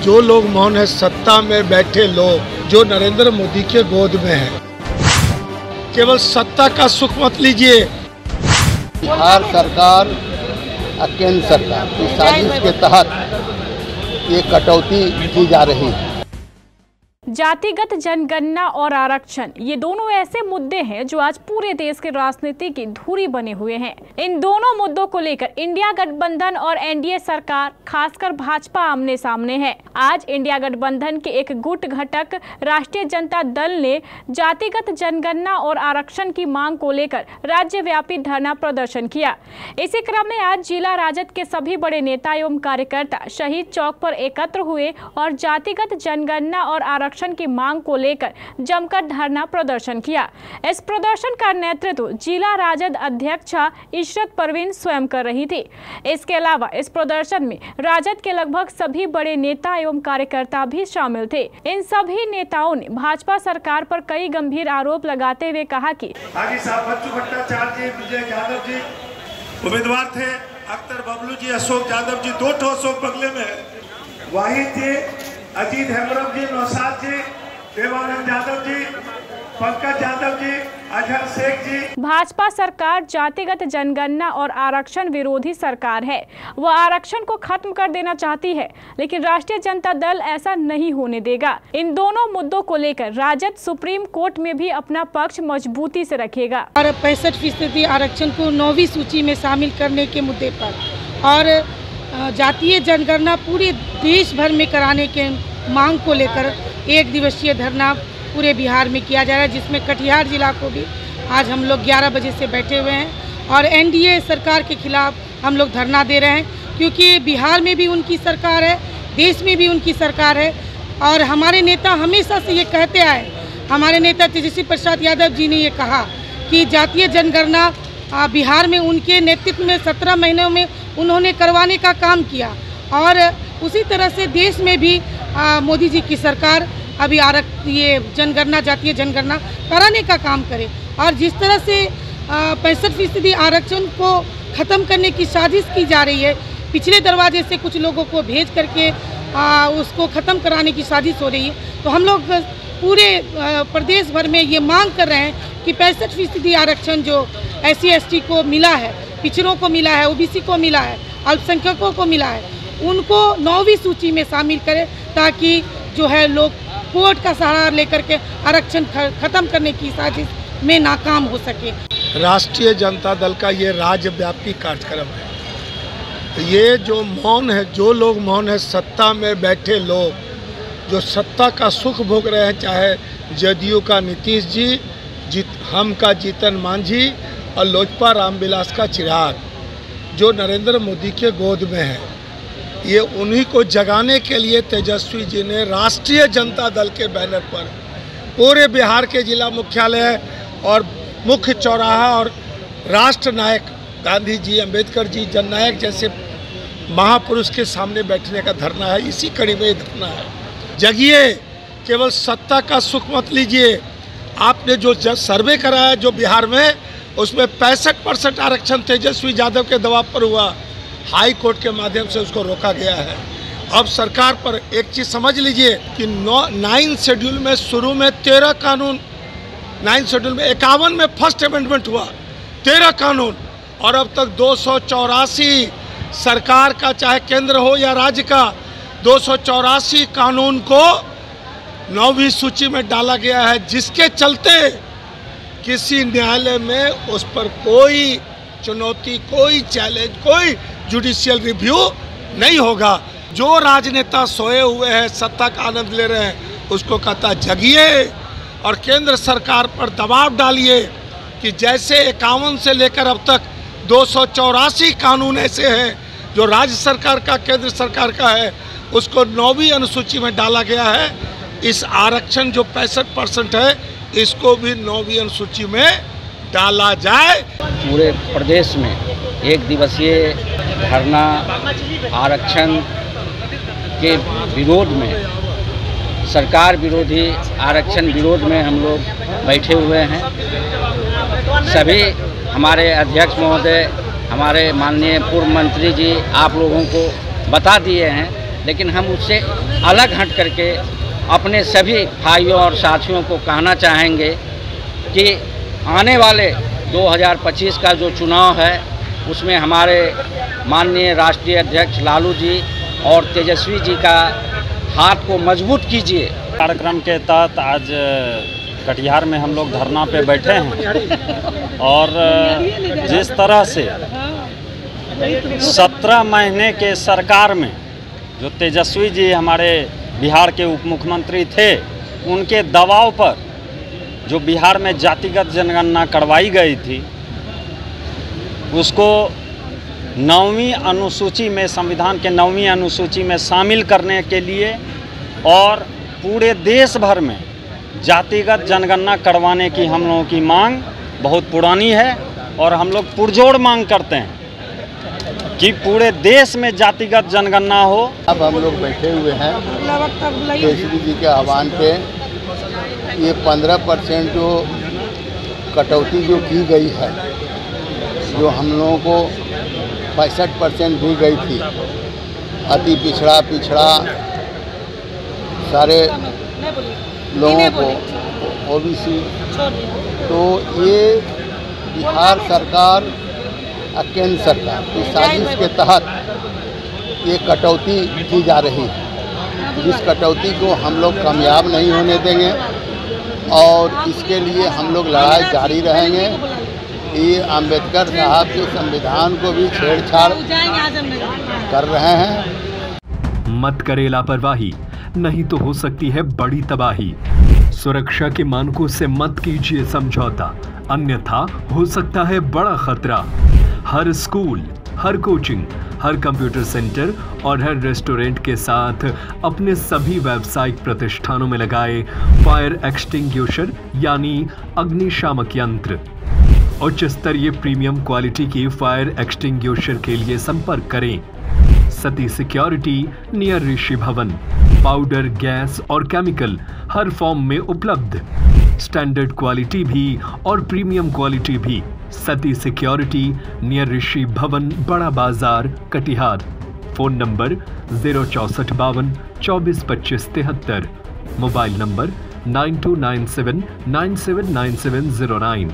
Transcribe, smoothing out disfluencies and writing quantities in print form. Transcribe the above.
जो लोग मौन है सत्ता में बैठे लोग जो नरेंद्र मोदी के गोद में हैं। केवल सत्ता का सुख मत लीजिए। बिहार सरकार और केंद्र सरकार की साजिश के तहत ये कटौती की जा रही है। जातिगत जनगणना और आरक्षण ये दोनों ऐसे मुद्दे हैं जो आज पूरे देश के राजनीति की धुरी बने हुए हैं। इन दोनों मुद्दों को लेकर इंडिया गठबंधन और एनडीए सरकार खासकर भाजपा आमने सामने है। आज इंडिया गठबंधन के एक गुट घटक राष्ट्रीय जनता दल ने जातिगत जनगणना और आरक्षण की मांग को लेकर राज्यव्यापी धरना प्रदर्शन किया। इसी क्रम में आज जिला राजद के सभी बड़े नेता एवं कार्यकर्ता शहीद चौक पर एकत्र हुए और जातिगत जनगणना और आरक्षण की मांग को लेकर जमकर धरना प्रदर्शन किया। इस प्रदर्शन का नेतृत्व जिला राजद अध्यक्षा इशरत परवीन स्वयं कर रही थी। इसके अलावा इस प्रदर्शन में राजद के लगभग सभी बड़े नेता एवं कार्यकर्ता भी शामिल थे। इन सभी नेताओं ने भाजपा सरकार पर कई गंभीर आरोप लगाते हुए कहा कि बच्चू भट्टाचार्य जी, विजय यादव जी उम्मीदवार थे, अख्तर बबलू जी, अशोक यादव जी, 2 अशोक बगले में, वाहिद जी, अजीत हेमरम जी, नौशाद जी, देवानंद यादव जी, पंकज यादव जी, अजहर शेख जी। भाजपा सरकार जातिगत जनगणना और आरक्षण विरोधी सरकार है। वह आरक्षण को खत्म कर देना चाहती है, लेकिन राष्ट्रीय जनता दल ऐसा नहीं होने देगा। इन दोनों मुद्दों को लेकर राजद सुप्रीम कोर्ट में भी अपना पक्ष मजबूती से रखेगा। 65% आरक्षण को 9वीं सूची में शामिल करने के मुद्दे पर और जातीय जनगणना पूरे देश भर में कराने के मांग को लेकर 1 दिवसीय धरना पूरे बिहार में किया जा रहा है, जिसमें कटिहार जिला को भी आज हम लोग 11 बजे से बैठे हुए हैं और एनडीए सरकार के खिलाफ हम लोग धरना दे रहे हैं, क्योंकि बिहार में भी उनकी सरकार है, देश में भी उनकी सरकार है। और हमारे नेता हमेशा से ये कहते आए, हमारे नेता तेजस्वी प्रसाद यादव जी ने ये कहा कि जातीय जनगणना बिहार में उनके नेतृत्व में 17 महीनों में उन्होंने करवाने का काम किया और उसी तरह से देश में भी मोदी जी की सरकार अभी ये जनगणना, जातीय जनगणना कराने का काम करे। और जिस तरह से 65% आरक्षण को ख़त्म करने की साजिश की जा रही है, पिछले दरवाजे से कुछ लोगों को भेज करके उसको ख़त्म कराने की साजिश हो रही है, तो हम लोग पूरे प्रदेश भर में ये मांग कर रहे हैं कि 65% आरक्षण जो SC/ST को मिला है, पिछड़ों को मिला है, OBC को मिला है, अल्पसंख्यकों को मिला है, उनको 9वीं सूची में शामिल करें, ताकि जो है लोग कोर्ट का सहारा लेकर के आरक्षण खत्म करने की साजिश में नाकाम हो सके। राष्ट्रीय जनता दल का ये राज्यव्यापी कार्यक्रम है। ये जो मौन है, जो लोग मौन है सत्ता में बैठे लोग जो सत्ता का सुख भोग रहे हैं, चाहे जदयू का नीतीश जी, हम का जीतन मांझी और लोजपा रामविलास का चिराग, जो नरेंद्र मोदी के गोद में है, ये उन्हीं को जगाने के लिए तेजस्वी जी ने राष्ट्रीय जनता दल के बैनर पर पूरे बिहार के जिला मुख्यालय और मुख्य चौराहा और राष्ट्र नायक गांधी जी, अंबेडकर जी, जननायक जैसे महापुरुष के सामने बैठने का धरना है। इसी कड़ी में ये धरना है। जगिए, केवल सत्ता का सुख मत लीजिए। आपने जो सर्वे कराया जो बिहार में, उसमें 65% आरक्षण तेजस्वी यादव के दबाव पर हुआ, हाई कोर्ट के माध्यम से उसको रोका गया है। अब सरकार पर एक चीज़ समझ लीजिए कि 9 शेड्यूल में शुरू में 13 कानून, 9 शेड्यूल में 51 में फर्स्ट अमेंडमेंट हुआ, 13 कानून, और अब तक 284 सरकार का, चाहे केंद्र हो या राज्य का, 284 कानून को 9वीं सूची में डाला गया है, जिसके चलते किसी न्यायालय में उस पर कोई चुनौती, कोई चैलेंज, कोई जुडिशियल रिव्यू नहीं होगा। जो राजनेता सोए हुए हैं, सत्ता का आनंद ले रहे हैं, उसको कहता जगिए और केंद्र सरकार पर दबाव डालिए कि जैसे 51 से लेकर अब तक 284 कानून ऐसे हैं जो राज्य सरकार का, केंद्र सरकार का है, उसको 9वीं अनुसूची में डाला गया है। इस आरक्षण जो 65% है, इसको भी 9वीं अनुसूची में डाला जाए। पूरे प्रदेश में 1 दिवसीय धरना आरक्षण के विरोध में, सरकार विरोधी आरक्षण विरोध में हम लोग बैठे हुए हैं। सभी हमारे अध्यक्ष महोदय, हमारे माननीय पूर्व मंत्री जी आप लोगों को बता दिए हैं लेकिन हम उससे अलग हट करके अपने सभी भाइयों और साथियों को कहना चाहेंगे कि आने वाले 2025 का जो चुनाव है उसमें हमारे माननीय राष्ट्रीय अध्यक्ष लालू जी और तेजस्वी जी का हाथ को मजबूत कीजिए। कार्यक्रम के तहत आज कटिहार में हम लोग धरना पे बैठे हैं और जिस तरह से 17 महीने के सरकार में जो तेजस्वी जी हमारे बिहार के उप मुख्यमंत्री थे, उनके दबाव पर जो बिहार में जातिगत जनगणना करवाई गई थी उसको 9वीं अनुसूची में, संविधान के 9वीं अनुसूची में शामिल करने के लिए और पूरे देश भर में जातिगत जनगणना करवाने की हम लोगों की मांग बहुत पुरानी है और हम लोग पुरजोर मांग करते हैं कि पूरे देश में जातिगत जनगणना हो। अब हम लोग बैठे हुए हैं केसरी जी के आह्वान पे। ये 15% जो कटौती जो की गई है, जो हम लोगों को 65% दी गई थी, अति पिछड़ा सारे लोगों को ओबीसी, तो ये बिहार सरकार और केंद्र सरकार की साजिश के तहत ये कटौती की जा रही है, जिस कटौती को हम लोग कामयाब नहीं होने देंगे और इसके लिए हम लोग लड़ाई जारी रहेंगे। ये अम्बेडकर साहब के संविधान को भी छेड़छाड़ कर रहे हैं। मत करे लापरवाही, नहीं तो हो सकती है बड़ी तबाही। सुरक्षा के मानकों से मत कीजिए समझौता, अन्यथा हो सकता है बड़ा खतरा। हर स्कूल, हर कोचिंग, हर कंप्यूटर सेंटर और हर रेस्टोरेंट के साथ अपने सभी व्यावसायिक प्रतिष्ठानों में लगाए फायर एक्सटिंग्विशर यानी अग्निशामक यंत्र। उच्च स्तरीय प्रीमियम क्वालिटी की फायर एक्सटिंग्विशर के लिए संपर्क करें सती सिक्योरिटी नियर ऋषि भवन। पाउडर, गैस और केमिकल हर फॉर्म में उपलब्ध, स्टैंडर्ड क्वालिटी भी और प्रीमियम क्वालिटी भी। सती सिक्योरिटी नियर ऋषि भवन, बड़ा बाजार, Katihar. Phone number 064 52 24 25 73। Mobile number 9297 979709।